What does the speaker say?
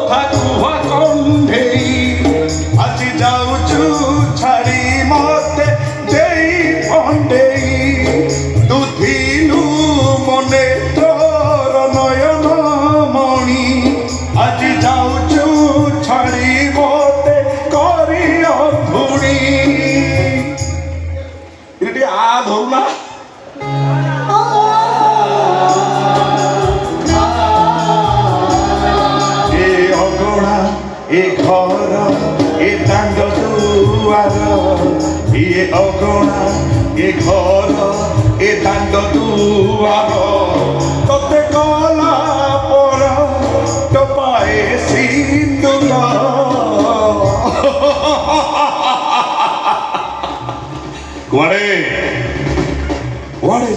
থাকুয়া কণ্ঠে আজি যাউছু ছাড়ি মতে যেই পণ্ডে দুধিলু মনে তোর নয়ন মণি আজি যাউছু ছাড়ি মতে করি অধুনি এটি আ ধরু না এ ঘর এ দাণ্ড দুয়ার ইয়ে অগণা এ ঘর এ দাণ্ড দুয়ার তোতে কলা পর টপায়ে সিন্দুর কুয়ারে কুয়ারে